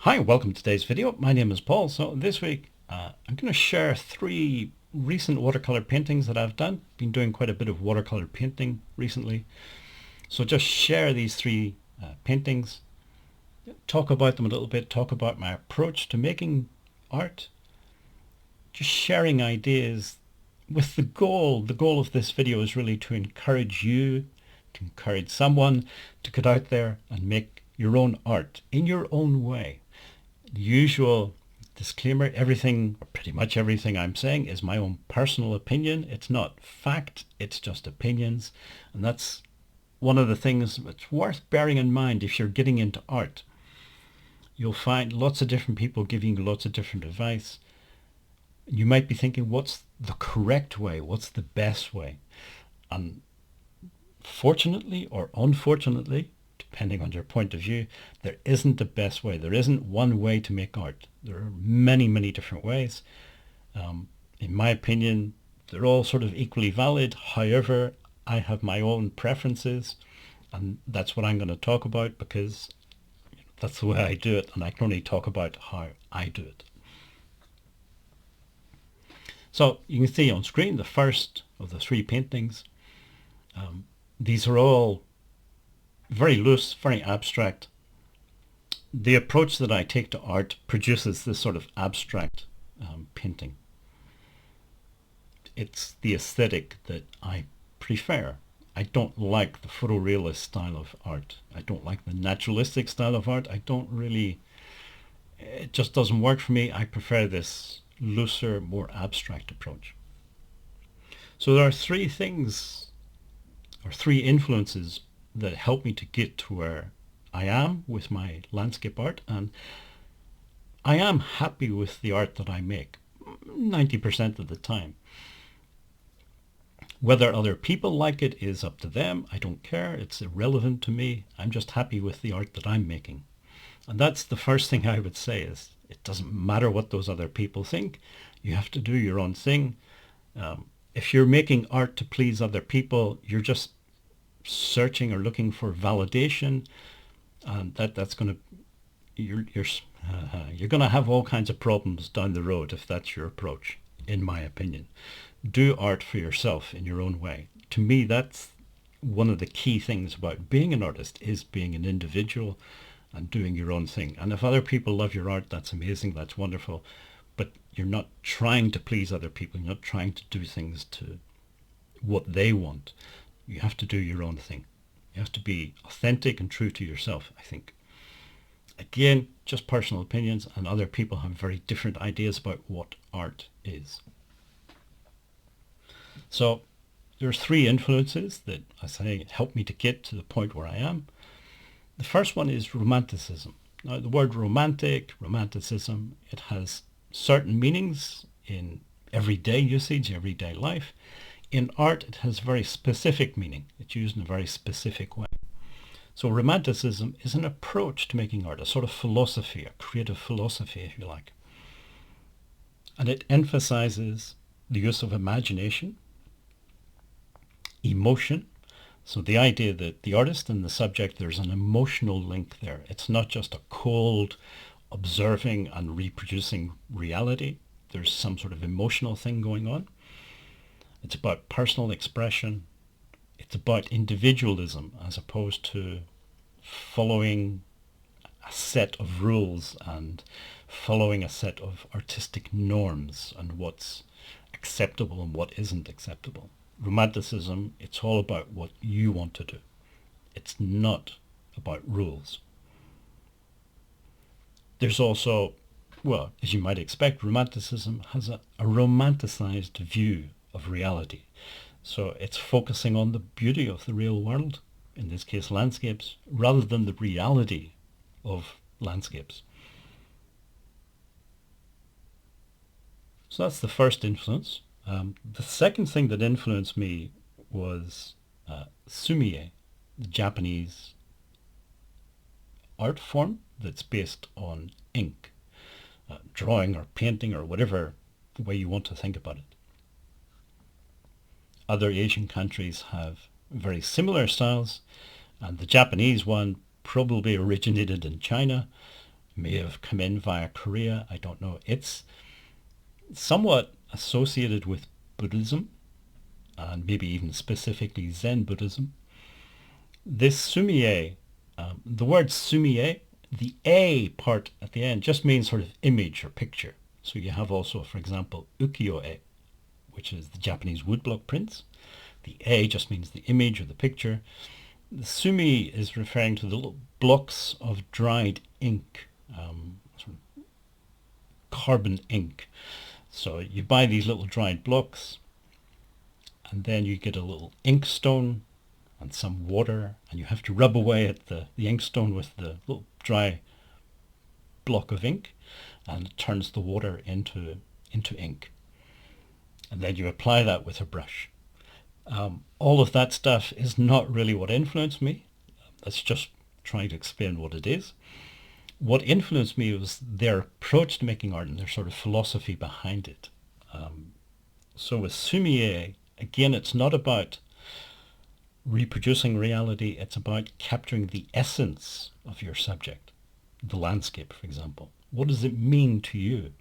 Hi, welcome to today's video. My name is Paul. So this week I'm going to share three recent watercolor paintings that I've done. Been doing quite a bit of watercolor painting recently. So just share these three paintings, talk about them a little bit, talk about my approach to making art, just sharing ideas with the goal. The goal of this video is really to encourage you, to encourage someone to get out there and make your own art in your own way. Usual disclaimer, everything, or pretty much everything I'm saying is my own personal opinion. It's not fact, it's just opinions. And that's one of the things that's worth bearing in mind if you're getting into art. You'll find lots of different people giving you lots of different advice. You might be thinking, what's the correct way? What's the best way? And fortunately or unfortunately, depending on your point of view, there isn't a best way. There isn't one way to make art. There are many, many different ways. In my opinion, they're all sort of equally valid. However, I have my own preferences, and that's what I'm going to talk about because that's the way I do it, and I can only talk about how I do it. So you can see on screen the first of the three paintings. These are all very loose, very abstract. The approach that I take to art produces this sort of abstract painting. It's the aesthetic that I prefer. I don't like the photorealist style of art. I don't like the naturalistic style of art. It just doesn't work for me. I prefer this looser, more abstract approach. So there are three things, or three influences that help me to get to where I am with my landscape art, and I am happy with the art that I make 90% of the time. Whether other people like it is up to them. I don't care. It's irrelevant to me. I'm just happy with the art that I'm making. And that's the first thing I would say is it doesn't matter what those other people think. You have to do your own thing. If you're making art to please other people, you're just searching or looking for validation, and that's going to you're going to have all kinds of problems down the road if that's your approach, in my opinion. Do art for yourself in your own way. To me, that's one of the key things about being an artist, is being an individual and doing your own thing. And if other people love your art, that's amazing, that's wonderful, but you're not trying to please other people. You're not trying to do things to what they want. You have to do your own thing. You have to be authentic and true to yourself, I think. Again, just personal opinions, and other people have very different ideas about what art is. So there's three influences that I say help me to get to the point where I am. The first one is romanticism. Now, the word romanticism, it has certain meanings in everyday usage, everyday life. In art, it has very specific meaning. It's used in a very specific way. So romanticism is an approach to making art, a sort of philosophy, a creative philosophy, if you like. And it emphasizes the use of imagination, emotion. So the idea that the artist and the subject, there's an emotional link there. It's not just a cold observing and reproducing reality. There's some sort of emotional thing going on. It's about personal expression. It's about individualism as opposed to following a set of rules and following a set of artistic norms and what's acceptable and what isn't acceptable. Romanticism, it's all about what you want to do. It's not about rules. There's also, well, as you might expect, romanticism has a romanticized view of reality. So it's focusing on the beauty of the real world, in this case landscapes, rather than the reality of landscapes. So that's the first influence. The second thing that influenced me was sumie, the Japanese art form that's based on ink, drawing or painting or whatever way you want to think about it. Other Asian countries have very similar styles, and the Japanese one probably originated in China, may have come in via Korea. I don't know. It's somewhat associated with Buddhism, and maybe even specifically Zen Buddhism. This sumie, the word sumie, the A part at the end just means sort of image or picture. So you have also, for example, ukiyo-e, which is the Japanese woodblock prints. The A just means the image or the picture. The sumi is referring to the little blocks of dried ink, sort of carbon ink. So you buy these little dried blocks, and then you get a little ink stone and some water, and you have to rub away at the ink stone with the little dry block of ink, and it turns the water into ink. And then you apply that with a brush. All of that stuff is not really what influenced me. That's just trying to explain what it is. What influenced me was their approach to making art and their sort of philosophy behind it. So with sumie, again, it's not about reproducing reality. It's about capturing the essence of your subject. The landscape, for example. What does it mean to you?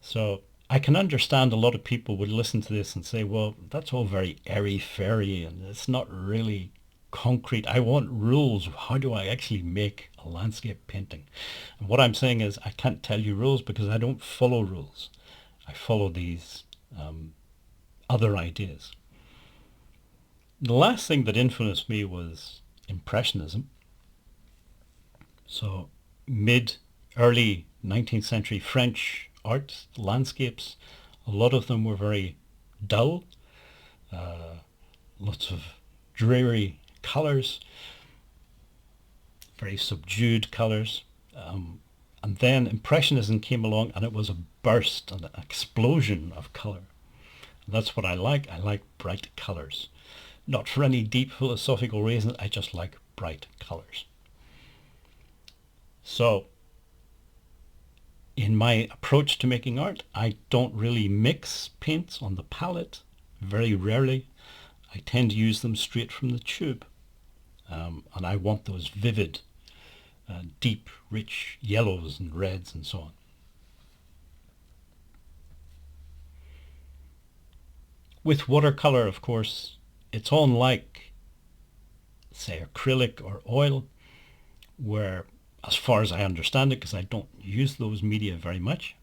So I can understand a lot of people would listen to this and say, well, that's all very airy-fairy and it's not really concrete. I want rules. How do I actually make a landscape painting? And what I'm saying is I can't tell you rules because I don't follow rules. I follow these other ideas. The last thing that influenced me was Impressionism. So early 19th century French art, landscapes, a lot of them were very dull, lots of dreary colours, very subdued colours. And then Impressionism came along and it was a burst and an explosion of colour. That's what I like. I like bright colours. Not for any deep philosophical reason, I just like bright colours. So, in my approach to making art, I don't really mix paints on the palette, very rarely. I tend to use them straight from the tube. And I want those vivid, deep, rich yellows and reds and so on. With watercolor, of course, it's unlike, say, acrylic or oil, where, as far as I understand it, because I don't use those media very much,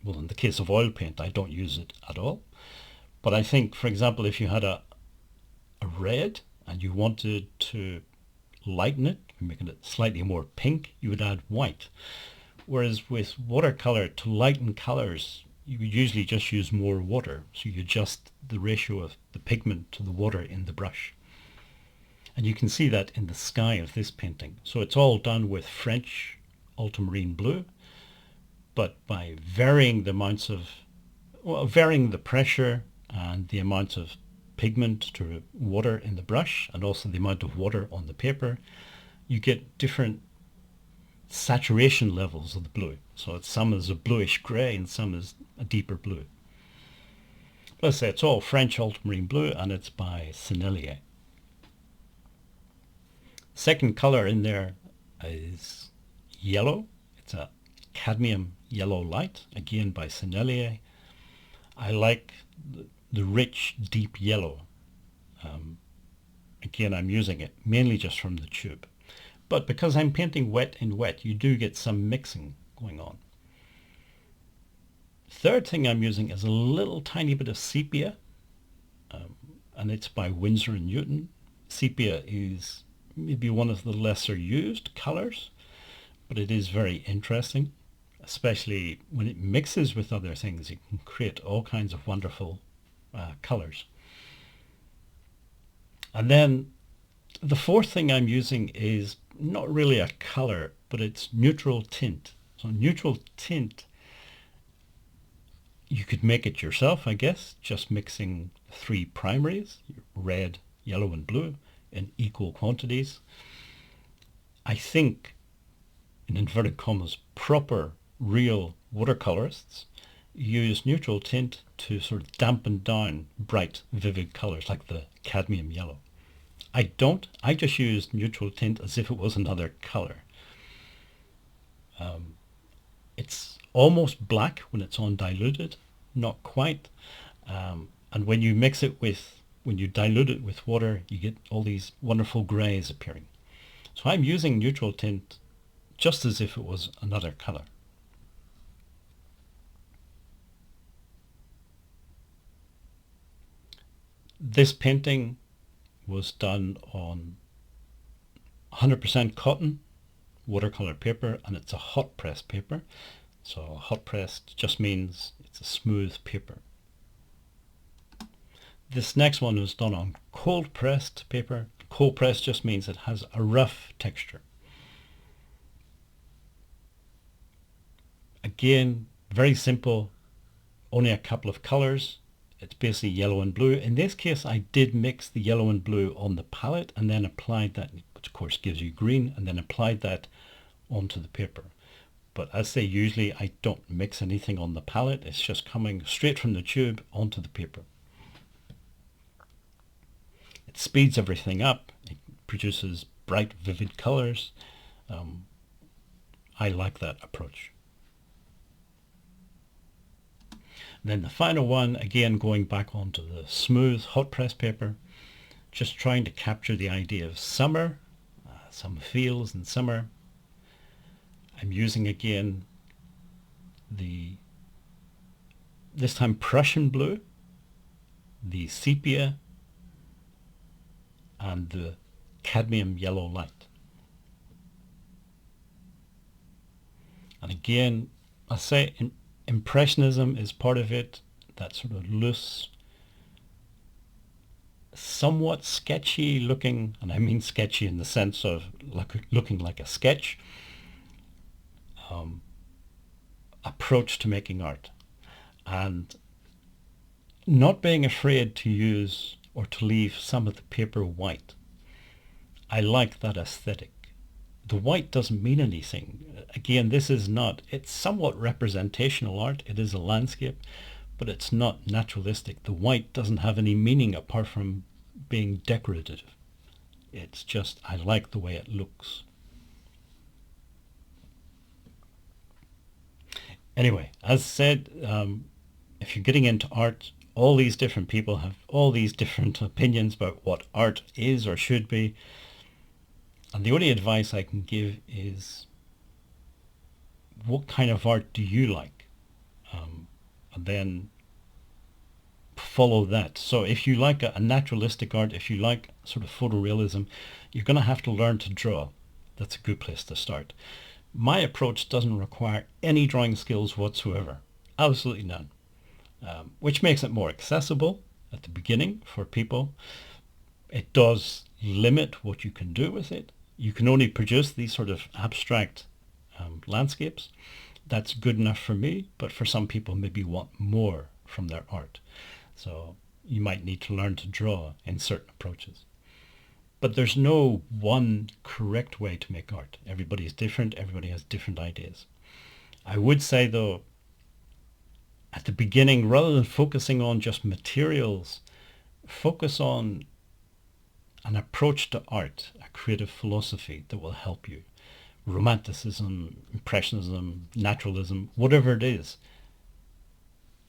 well, in the case of oil paint, I don't use it at all. But I think, for example, if you had a red and you wanted to lighten it, making it slightly more pink, you would add white. Whereas with watercolor, to lighten colors, you would usually just use more water. So you adjust the ratio of the pigment to the water in the brush. And you can see that in the sky of this painting. So it's all done with French ultramarine blue, but by varying the amounts of, varying the pressure and the amount of pigment to water in the brush, and also the amount of water on the paper, you get different saturation levels of the blue. So some is a bluish grey and some is a deeper blue. Let's say it's all French ultramarine blue and it's by Sennelier. Second color in there is yellow. It's a cadmium yellow light, again by Sennelier. I like the rich, deep yellow. Again, I'm using it mainly just from the tube. But because I'm painting wet in wet, you do get some mixing going on. Third thing I'm using is a little tiny bit of sepia, and it's by Winsor & Newton. Sepia is maybe one of the lesser used colors, but it is very interesting, especially when it mixes with other things. It can create all kinds of wonderful colors. And then the fourth thing I'm using is not really a color, but it's neutral tint. So neutral tint, you could make it yourself, I guess, just mixing three primaries, red, yellow and blue, in equal quantities. I think, in inverted commas, proper, real watercolorists use neutral tint to sort of dampen down bright, vivid colors like the cadmium yellow. I don't. I just use neutral tint as if it was another color. It's almost black when it's undiluted, not quite. And when you mix it with, when you dilute it with water, you get all these wonderful grays appearing. So I'm using neutral tint just as if it was another color. This painting was done on 100% cotton watercolor paper, and it's a hot press paper. So hot pressed just means it's a smooth paper. This next one was done on cold pressed paper. Cold pressed just means it has a rough texture. Again, very simple, only a couple of colors. It's basically yellow and blue. In this case, I did mix the yellow and blue on the palette and then applied that, which of course gives you green, and then applied that onto the paper. But as I say, usually I don't mix anything on the palette. It's just coming straight from the tube onto the paper. It speeds everything up. It produces bright, vivid colors. I like that approach. Then the final one, again going back onto the smooth hot press paper, just trying to capture the idea of summer, some feels in summer. I'm using again this time Prussian blue, the sepia, and the cadmium yellow light. And again, I say Impressionism is part of it, that sort of loose, somewhat sketchy looking, and I mean sketchy in the sense of looking like a sketch, approach to making art. And not being afraid to use or to leave some of the paper white. I like that aesthetic. The white doesn't mean anything. Again, this is not, it's somewhat representational art. It is a landscape, but it's not naturalistic. The white doesn't have any meaning apart from being decorative. It's just, I like the way it looks. Anyway, as said, if you're getting into art, all these different people have all these different opinions about what art is or should be. And the only advice I can give is, what kind of art do you like? And then follow that. So if you like a naturalistic art, if you like sort of photorealism, you're going to have to learn to draw. That's a good place to start. My approach doesn't require any drawing skills whatsoever. Absolutely none. Which makes it more accessible at the beginning for people. It does limit what you can do with it. You can only produce these sort of abstract landscapes. That's good enough for me, but for some people maybe want more from their art. So you might need to learn to draw in certain approaches. But there's no one correct way to make art. Everybody is different. Everybody has different ideas. I would say though, at the beginning, rather than focusing on just materials, focus on an approach to art, a creative philosophy that will help you. Romanticism, Impressionism, Naturalism, whatever it is,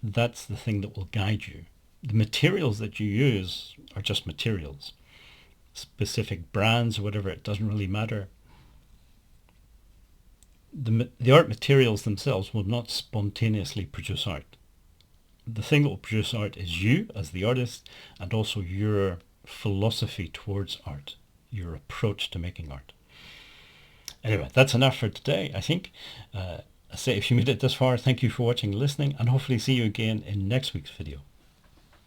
that's the thing that will guide you. The materials that you use are just materials. Specific brands or whatever, it doesn't really matter. The art materials themselves will not spontaneously produce art. The thing that will produce art is you as the artist, and also your philosophy towards art, your approach to making art. Anyway, that's enough for today, I think. I say if you made it this far, thank you for watching and listening, and hopefully see you again in next week's video.